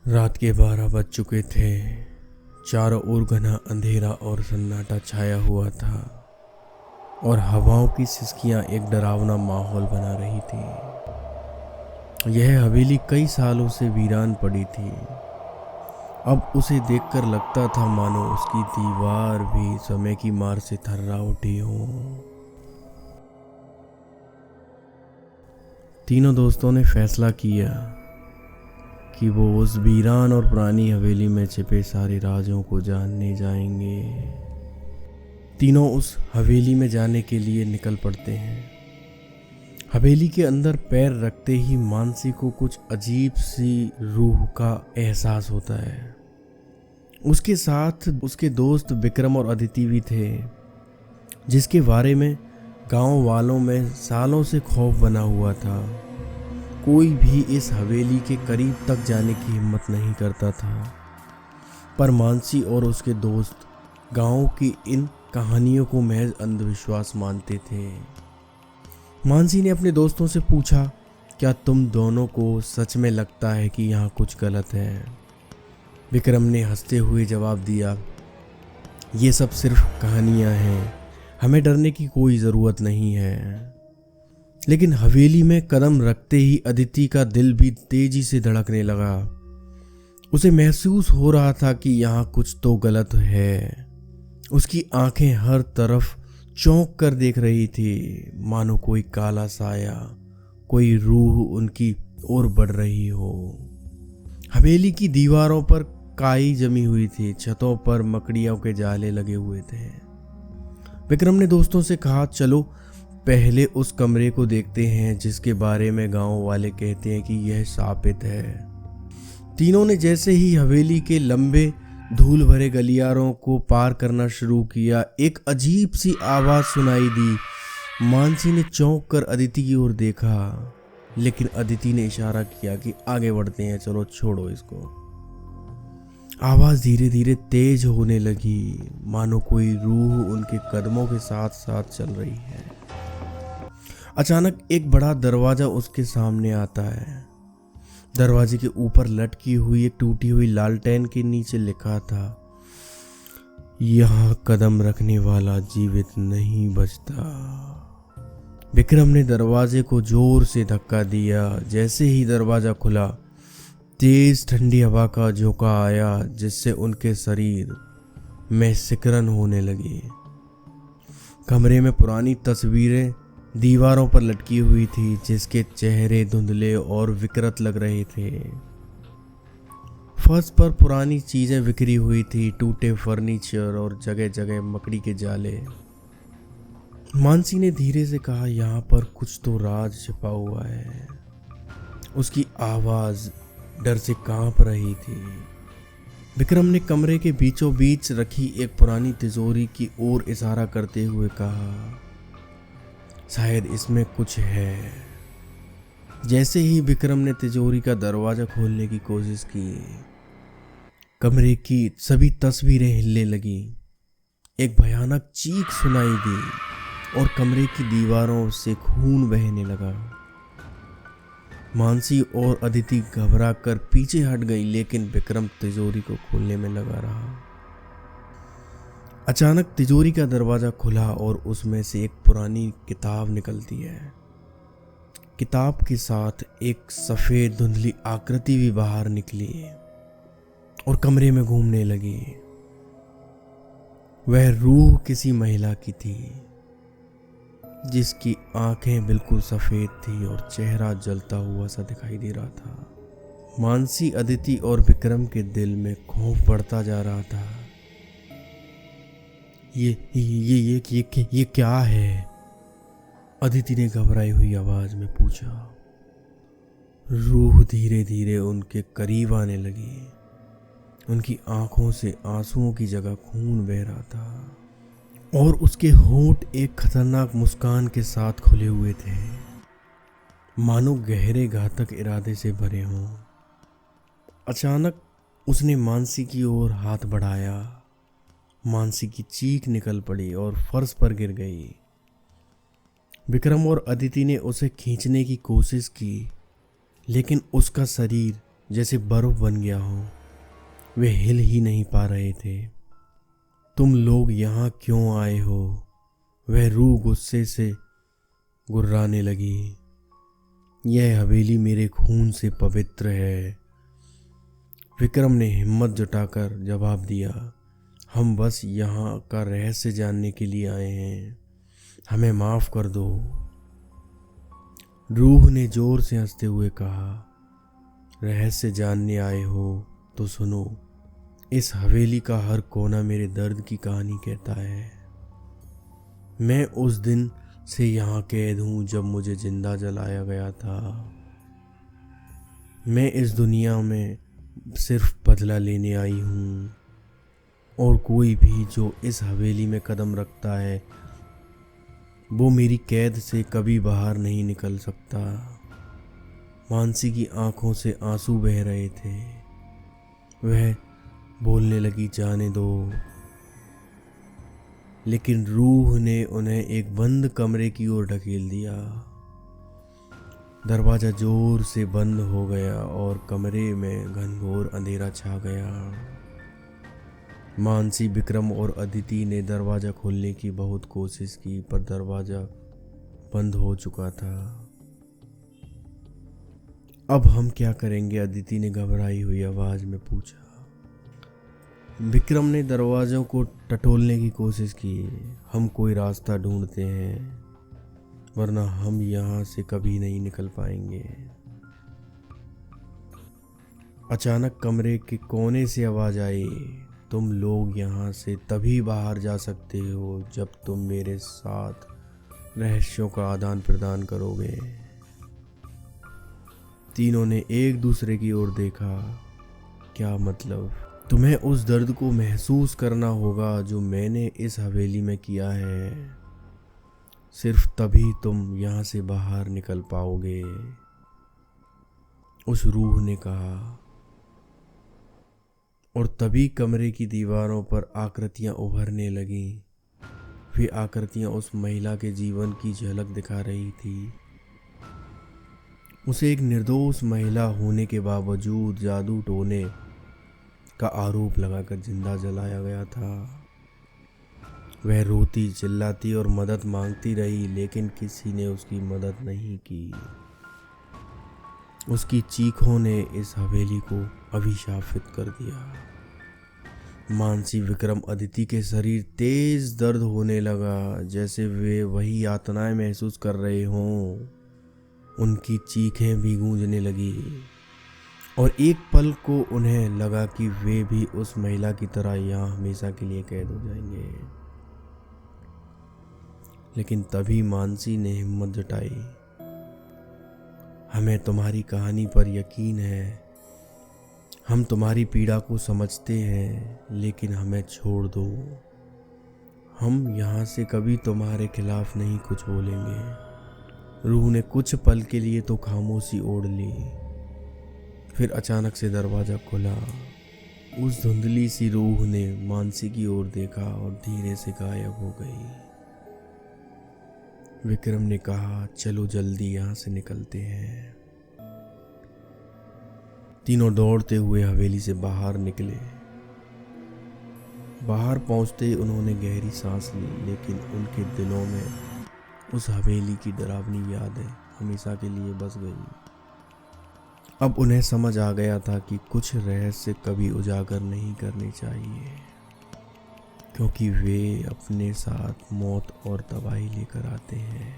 रात के 12 बज चुके थे। चारों ओर घना अंधेरा और सन्नाटा छाया हुआ था और हवाओं की सिसकियां एक डरावना माहौल बना रही थी। यह हवेली कई सालों से वीरान पड़ी थी। अब उसे देखकर लगता था मानो उसकी दीवार भी समय की मार से थर्रा उठी हो। तीनों दोस्तों ने फैसला किया कि वो उस वीरान और पुरानी हवेली में छिपे सारे राजों को जानने जाएंगे। तीनों उस हवेली में जाने के लिए निकल पड़ते हैं। हवेली के अंदर पैर रखते ही मानसी को कुछ अजीब सी रूह का एहसास होता है। उसके साथ उसके दोस्त विक्रम और अदिति भी थे, जिसके बारे में गांव वालों में सालों से खौफ बना हुआ था। कोई भी इस हवेली के करीब तक जाने की हिम्मत नहीं करता था, पर मानसी और उसके दोस्त गांव की इन कहानियों को महज अंधविश्वास मानते थे। मानसी ने अपने दोस्तों से पूछा, क्या तुम दोनों को सच में लगता है कि यहाँ कुछ गलत है? विक्रम ने हंसते हुए जवाब दिया, ये सब सिर्फ कहानियाँ हैं, हमें डरने की कोई ज़रूरत नहीं है। लेकिन हवेली में कदम रखते ही अदिति का दिल भी तेजी से धड़कने लगा। उसे महसूस हो रहा था कि यहाँ कुछ तो गलत है। उसकी आंखें हर तरफ चौंक कर देख रही थी, मानो कोई काला साया, कोई रूह उनकी ओर बढ़ रही हो। हवेली की दीवारों पर काई जमी हुई थी, छतों पर मकड़ियों के जाले लगे हुए थे। विक्रम ने दोस्तों से कहा, चलो पहले उस कमरे को देखते हैं जिसके बारे में गांव वाले कहते हैं कि यह शापित है। तीनों ने जैसे ही हवेली के लंबे धूल भरे गलियारों को पार करना शुरू किया, एक अजीब सी आवाज सुनाई दी। मानसी ने चौंक कर अदिति की ओर देखा, लेकिन अदिति ने इशारा किया कि आगे बढ़ते हैं, चलो छोड़ो इसको। आवाज धीरे धीरे तेज होने लगी, मानो कोई रूह उनके कदमों के साथ साथ चल रही है। अचानक एक बड़ा दरवाजा उसके सामने आता है। दरवाजे के ऊपर लटकी हुई एक टूटी हुई लालटेन के नीचे लिखा था, यहाँ कदम रखने वाला जीवित नहीं बचता। विक्रम ने दरवाजे को जोर से धक्का दिया। जैसे ही दरवाजा खुला, तेज ठंडी हवा का झोंका आया, जिससे उनके शरीर में सिकुड़न होने लगी। कमरे में पुरानी तस्वीरें दीवारों पर लटकी हुई थी, जिसके चेहरे धुंधले और विकृत लग रहे थे। फर्श पर पुरानी चीजें बिखरी हुई थी, टूटे फर्नीचर और जगह जगह मकड़ी के जाले। मानसी ने धीरे से कहा, यहाँ पर कुछ तो राज छिपा हुआ है। उसकी आवाज डर से कांप रही थी। विक्रम ने कमरे के बीचों बीच रखी एक पुरानी तिजोरी की ओर इशारा करते हुए कहा, शायद इसमें कुछ है। जैसे ही विक्रम ने तिजोरी का दरवाजा खोलने की कोशिश की, कमरे की सभी तस्वीरें हिलने लगी। एक भयानक चीख सुनाई दी और कमरे की दीवारों से खून बहने लगा। मानसी और अदिति घबरा कर पीछे हट गई, लेकिन विक्रम तिजोरी को खोलने में लगा रहा। अचानक तिजोरी का दरवाजा खुला और उसमें से एक पुरानी किताब निकलती है। किताब के साथ एक सफेद धुंधली आकृति भी बाहर निकली और कमरे में घूमने लगी। वह रूह किसी महिला की थी, जिसकी आंखें बिल्कुल सफेद थी और चेहरा जलता हुआ सा दिखाई दे रहा था। मानसी, अदिति और विक्रम के दिल में खौफ बढ़ता जा रहा था। ये क्या है? अदिति ने घबराई हुई आवाज में पूछा। रूह धीरे धीरे उनके करीब आने लगी। उनकी आंखों से आंसुओं की जगह खून बह रहा था और उसके होंठ एक खतरनाक मुस्कान के साथ खुले हुए थे, मानो गहरे घातक इरादे से भरे हों। अचानक उसने मानसी की ओर हाथ बढ़ाया। मानसी की चीख निकल पड़ी और फर्श पर गिर गई। विक्रम और अदिति ने उसे खींचने की कोशिश की, लेकिन उसका शरीर जैसे बर्फ बन गया हो। वे हिल ही नहीं पा रहे थे। तुम लोग यहाँ क्यों आए हो? वह रूह गुस्से से गुर्राने लगी। यह हवेली मेरे खून से पवित्र है। विक्रम ने हिम्मत जुटाकर जवाब दिया, हम बस यहाँ का रहस्य जानने के लिए आए हैं, हमें माफ कर दो। रूह ने जोर से हंसते हुए कहा, रहस्य जानने आए हो तो सुनो, इस हवेली का हर कोना मेरे दर्द की कहानी कहता है। मैं उस दिन से यहाँ कैद हूँ जब मुझे जिंदा जलाया गया था। मैं इस दुनिया में सिर्फ बदला लेने आई हूँ, और कोई भी जो इस हवेली में कदम रखता है वो मेरी कैद से कभी बाहर नहीं निकल सकता। मानसी की आंखों से आंसू बह रहे थे। वह बोलने लगी, जाने दो। लेकिन रूह ने उन्हें एक बंद कमरे की ओर ढकेल दिया। दरवाजा जोर से बंद हो गया और कमरे में घनघोर अंधेरा छा गया। मानसी, विक्रम और अदिति ने दरवाजा खोलने की बहुत कोशिश की, पर दरवाजा बंद हो चुका था। अब हम क्या करेंगे? अदिति ने घबराई हुई आवाज में पूछा। विक्रम ने दरवाजों को टटोलने की कोशिश की। हम कोई रास्ता ढूंढते हैं, वरना हम यहाँ से कभी नहीं निकल पाएंगे। अचानक कमरे के कोने से आवाज आई, तुम लोग यहाँ से तभी बाहर जा सकते हो जब तुम मेरे साथ रहस्यों का आदान प्रदान करोगे। तीनों ने एक दूसरे की ओर देखा। क्या मतलब? तुम्हें उस दर्द को महसूस करना होगा जो मैंने इस हवेली में किया है। सिर्फ तभी तुम यहाँ से बाहर निकल पाओगे, उस रूह ने कहा। और तभी कमरे की दीवारों पर आकृतियां उभरने लगीं। वे आकृतियां उस महिला के जीवन की झलक दिखा रही थी। उसे एक निर्दोष महिला होने के बावजूद जादू टोने का आरोप लगाकर जिंदा जलाया गया था। वह रोती, चिल्लाती और मदद मांगती रही, लेकिन किसी ने उसकी मदद नहीं की। उसकी चीखों ने इस हवेली को अभिशापित कर दिया। मानसी, विक्रम, अदिति के शरीर तेज दर्द होने लगा, जैसे वे वही यातनाएं महसूस कर रहे हों। उनकी चीखें भी गूंजने लगी और एक पल को उन्हें लगा कि वे भी उस महिला की तरह यहाँ हमेशा के लिए कैद हो जाएंगे। लेकिन तभी मानसी ने हिम्मत जुटाई, हमें तुम्हारी कहानी पर यकीन है, हम तुम्हारी पीड़ा को समझते हैं, लेकिन हमें छोड़ दो। हम यहाँ से कभी तुम्हारे खिलाफ नहीं कुछ बोलेंगे। रूह ने कुछ पल के लिए तो खामोशी ओढ़ ली। फिर अचानक से दरवाजा खुला। उस धुंधली सी रूह ने मानसी की ओर देखा और धीरे से गायब हो गई। विक्रम ने कहा, चलो जल्दी यहाँ से निकलते हैं। तीनों दौड़ते हुए हवेली से बाहर निकले। बाहर पहुंचते ही उन्होंने गहरी सांस ली, लेकिन उनके दिलों में उस हवेली की डरावनी यादें हमेशा के लिए बस गई। अब उन्हें समझ आ गया था कि कुछ रहस्य कभी उजागर नहीं करने चाहिए, क्योंकि वे अपने साथ मौत और तबाही लेकर आते हैं।